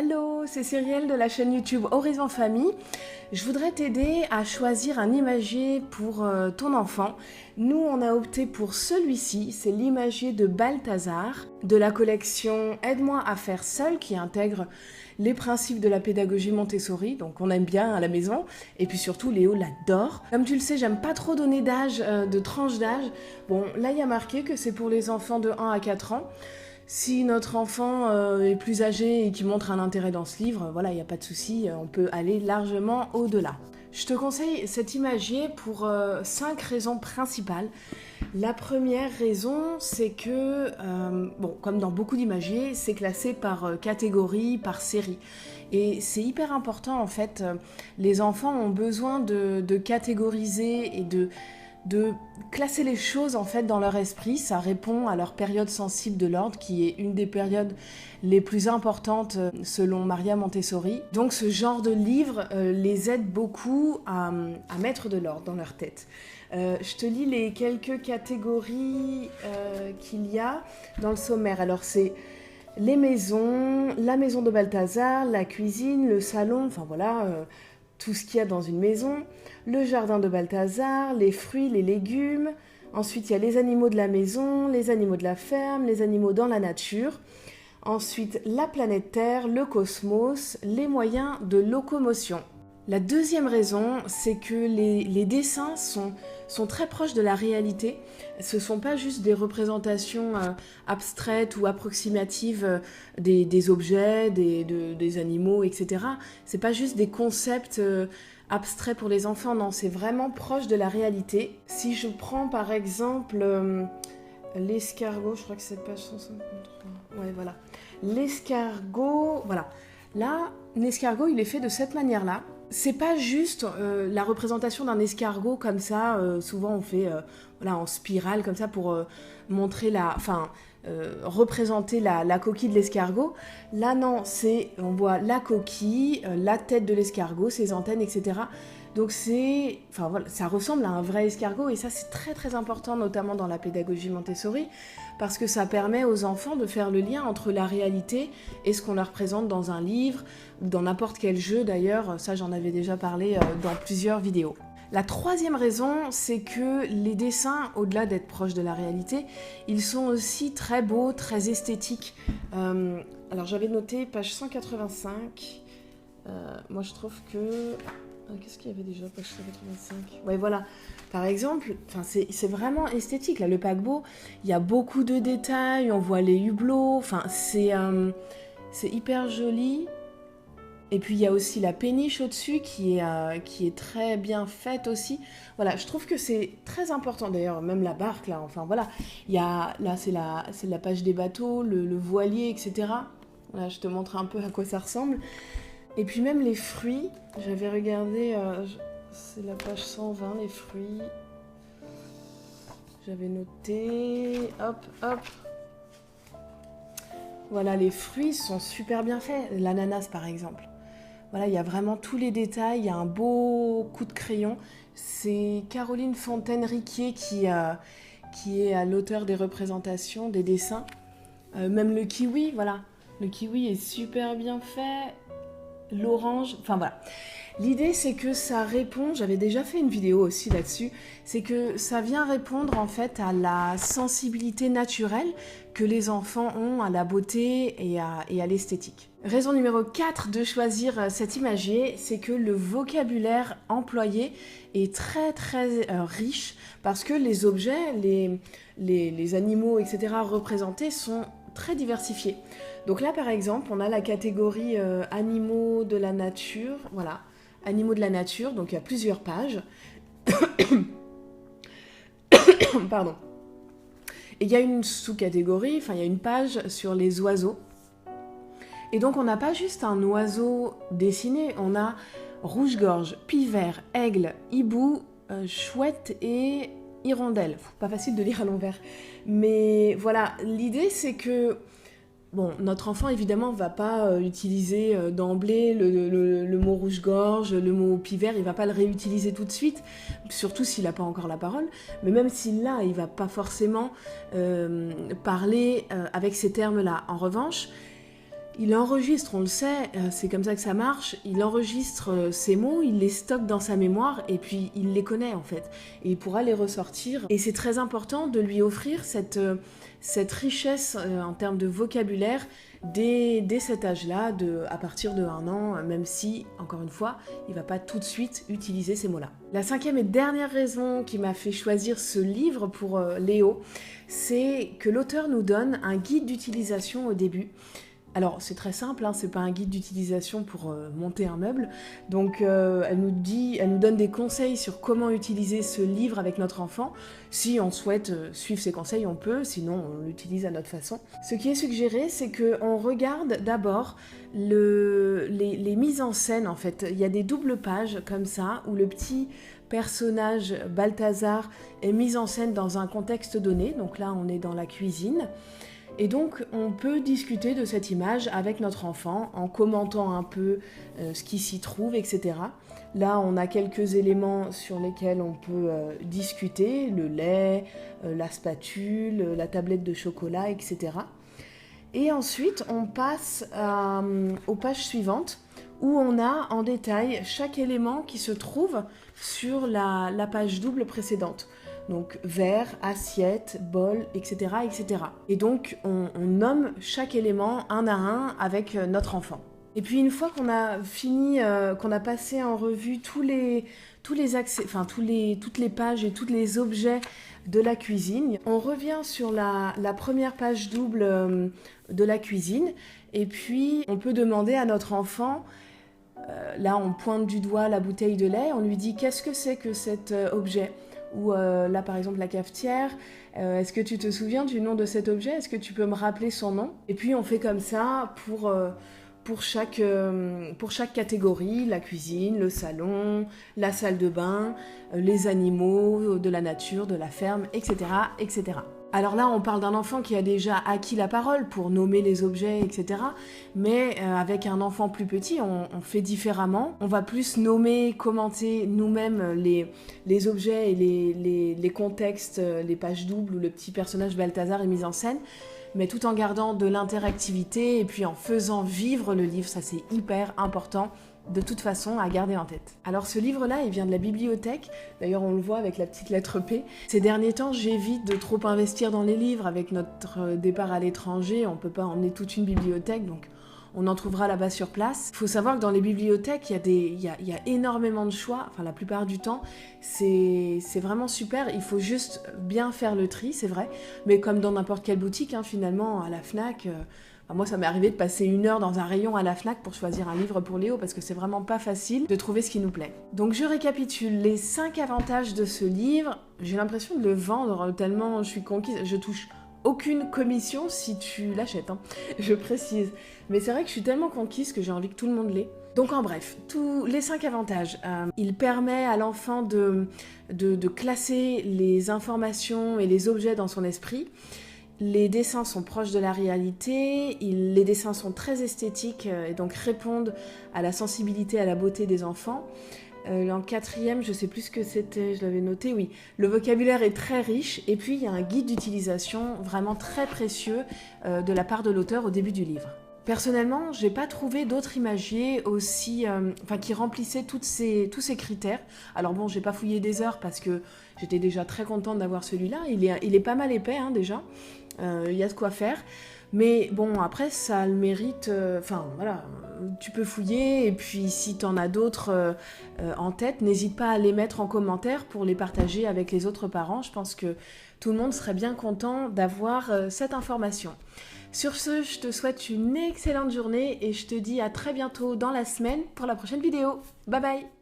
Hello, c'est Cyrielle de la chaîne YouTube Horizon Famille. Je voudrais t'aider à choisir un imagier pour ton enfant. Nous, on a opté pour celui-ci, c'est l'imagier de Balthazar, de la collection Aide-moi à faire seul, qui intègre les principes de la pédagogie Montessori, donc on aime bien à la maison, et puis surtout Léo l'adore. Comme tu le sais, j'aime pas trop donner d'âge, de tranche d'âge. Bon, là il y a marqué que c'est pour les enfants de 1 à 4 ans. Si notre enfant est plus âgé et qui montre un intérêt dans ce livre, voilà, il n'y a pas de souci, on peut aller largement au-delà. Je te conseille cet imagier pour 5 raisons principales. La première raison, c'est que, bon, comme dans beaucoup d'imagiers, c'est classé par catégorie, par série. Et c'est hyper important, en fait. Les enfants ont besoin de catégoriser et de classer les choses en fait dans leur esprit. Ça répond à leur période sensible de l'ordre, qui est une des périodes les plus importantes selon Maria Montessori. Donc ce genre de livre les aide beaucoup à mettre de l'ordre dans leur tête. Je te lis les quelques catégories qu'il y a dans le sommaire. Alors c'est les maisons, la maison de Balthazar, la cuisine, le salon, enfin voilà, tout ce qu'il y a dans une maison, le jardin de Balthazar, les fruits, les légumes. Ensuite, il y a les animaux de la maison, les animaux de la ferme, les animaux dans la nature. Ensuite, la planète Terre, le cosmos, les moyens de locomotion. La deuxième raison, c'est que les dessins sont très proches de la réalité. Ce ne sont pas juste des représentations abstraites ou approximatives des objets, des animaux, etc. Ce n'est pas juste des concepts abstraits pour les enfants, non, c'est vraiment proche de la réalité. Si je prends par exemple l'escargot, je crois que c'est page 153, ouais voilà. L'escargot, voilà. Là, l'escargot, il est fait de cette manière-là. C'est pas juste la représentation d'un escargot comme ça, souvent on fait voilà, en spirale comme ça pour montrer représenter la coquille de l'escargot. Là non, on voit la coquille, la tête de l'escargot, ses antennes, etc. Donc voilà, ça ressemble à un vrai escargot et ça c'est très très important, notamment dans la pédagogie Montessori, parce que ça permet aux enfants de faire le lien entre la réalité et ce qu'on leur présente dans un livre ou dans n'importe quel jeu d'ailleurs. Ça j'en avais déjà parlé dans plusieurs vidéos. La troisième raison, c'est que les dessins, au-delà d'être proches de la réalité, ils sont aussi très beaux, très esthétiques. Alors j'avais noté page 185. Moi je trouve que... Qu'est-ce qu'il y avait déjà, page 185 ? Ouais, voilà. Par exemple, c'est vraiment esthétique. Là, le paquebot, il y a beaucoup de détails. On voit les hublots. Enfin, c'est hyper joli. Et puis, il y a aussi la péniche au-dessus qui est très bien faite aussi. Voilà, je trouve que c'est très important. D'ailleurs, même la barque, là, enfin, voilà. Là, c'est la page des bateaux, le voilier, etc. Voilà, je te montre un peu à quoi ça ressemble. Et puis même les fruits, j'avais regardé, c'est la page 120, les fruits. J'avais noté, hop. Voilà, les fruits sont super bien faits. L'ananas par exemple. Voilà, il y a vraiment tous les détails, il y a un beau coup de crayon. C'est Caroline Fontaine-Riquier qui est à l'auteur des représentations, des dessins. Même le kiwi, voilà. Le kiwi est super bien fait. L'orange, enfin voilà. L'idée c'est que ça répond, j'avais déjà fait une vidéo aussi là-dessus, c'est que ça vient répondre en fait à la sensibilité naturelle que les enfants ont à la beauté et à l'esthétique. Raison numéro 4 de choisir cet imagier, c'est que le vocabulaire employé est très très riche parce que les objets, les animaux, etc. représentés sont très diversifiés. Donc là, par exemple, on a la catégorie animaux de la nature. Voilà, animaux de la nature. Donc il y a plusieurs pages. Pardon. Et il y a une sous-catégorie, enfin il y a une page sur les oiseaux. Et donc on n'a pas juste un oiseau dessiné, on a rouge-gorge, pivert, aigle, hibou, chouette et hirondelle. Pas facile de lire à l'envers. Mais voilà, l'idée c'est que bon, notre enfant, évidemment, ne va pas utiliser d'emblée le mot rouge-gorge, le mot pivert, il ne va pas le réutiliser tout de suite, surtout s'il n'a pas encore la parole. Mais même s'il l'a, il ne va pas forcément parler avec ces termes-là. En revanche, Il enregistre, on le sait, c'est comme ça que ça marche, il enregistre ces mots, il les stocke dans sa mémoire et puis il les connaît en fait. Et il pourra les ressortir. Et c'est très important de lui offrir cette richesse en termes de vocabulaire dès cet âge-là, à partir de 1 an, même si, encore une fois, il ne va pas tout de suite utiliser ces mots-là. La 5e et dernière raison qui m'a fait choisir ce livre pour Léo, c'est que l'auteur nous donne un guide d'utilisation au début. Alors c'est très simple, hein, c'est pas un guide d'utilisation pour monter un meuble, donc elle nous donne des conseils sur comment utiliser ce livre avec notre enfant. Si on souhaite suivre ses conseils, on peut, sinon on l'utilise à notre façon. Ce qui est suggéré, c'est qu'on regarde d'abord les mises en scène en fait. Il y a des doubles pages comme ça, où le petit personnage Balthazar est mis en scène dans un contexte donné, donc là on est dans la cuisine. Et donc, on peut discuter de cette image avec notre enfant en commentant un peu ce qui s'y trouve, etc. Là, on a quelques éléments sur lesquels on peut discuter, le lait, la spatule, la tablette de chocolat, etc. Et ensuite, on passe aux pages suivantes où on a en détail chaque élément qui se trouve sur la page double précédente. Donc verre, assiette, bol, etc., etc. Et donc on nomme chaque élément un à un avec notre enfant. Et puis une fois qu'on a fini, qu'on a passé en revue toutes les pages et tous les objets de la cuisine, on revient sur la première page double de la cuisine et puis on peut demander à notre enfant. Là, on pointe du doigt la bouteille de lait, on lui dit qu'est-ce que c'est que cet objet ? Ou là, par exemple, la cafetière. Est-ce que tu te souviens du nom de cet objet ? Est-ce que tu peux me rappeler son nom ? Et puis, on fait comme ça pour chaque catégorie, la cuisine, le salon, la salle de bain, les animaux, de la nature, de la ferme, etc., etc. Alors là, on parle d'un enfant qui a déjà acquis la parole pour nommer les objets, etc. Mais avec un enfant plus petit, on fait différemment. On va plus nommer, commenter nous-mêmes les objets et les contextes, les pages doubles où le petit personnage Balthazar est mis en scène, mais tout en gardant de l'interactivité et puis en faisant vivre le livre. Ça, c'est hyper important. De toute façon, à garder en tête. Alors ce livre-là, il vient de la bibliothèque, d'ailleurs on le voit avec la petite lettre P. Ces derniers temps, j'évite de trop investir dans les livres, avec notre départ à l'étranger, on peut pas emmener toute une bibliothèque, donc on en trouvera là-bas sur place. Il faut savoir que dans les bibliothèques, il y a énormément de choix, enfin la plupart du temps, c'est vraiment super, il faut juste bien faire le tri, c'est vrai, mais comme dans n'importe quelle boutique, hein, finalement, à la Fnac... Moi, ça m'est arrivé de passer 1 heure dans un rayon à la Fnac pour choisir un livre pour Léo parce que c'est vraiment pas facile de trouver ce qui nous plaît. Donc je récapitule les 5 avantages de ce livre. J'ai l'impression de le vendre tellement je suis conquise. Je touche aucune commission si tu l'achètes, hein. Je précise. Mais c'est vrai que je suis tellement conquise que j'ai envie que tout le monde l'ait. Donc en bref, tous les 5 avantages. Il permet à l'enfant de classer les informations et les objets dans son esprit. Les dessins sont proches de la réalité, les dessins sont très esthétiques et donc répondent à la sensibilité, à la beauté des enfants. En 4e, je ne sais plus ce que c'était, je l'avais noté, oui. Le vocabulaire est très riche et puis il y a un guide d'utilisation vraiment très précieux de la part de l'auteur au début du livre. Personnellement, j'ai pas trouvé d'autres imagiers aussi, qui remplissaient tous ces critères. Alors bon, j'ai pas fouillé des heures parce que j'étais déjà très contente d'avoir celui-là. Il est pas mal épais, hein, déjà. Il y a de quoi faire. Mais bon, après, ça a le mérite... voilà, tu peux fouiller. Et puis, si t'en as d'autres en tête, n'hésite pas à les mettre en commentaire pour les partager avec les autres parents. Je pense que tout le monde serait bien content d'avoir cette information. Sur ce, je te souhaite une excellente journée et je te dis à très bientôt dans la semaine pour la prochaine vidéo. Bye bye!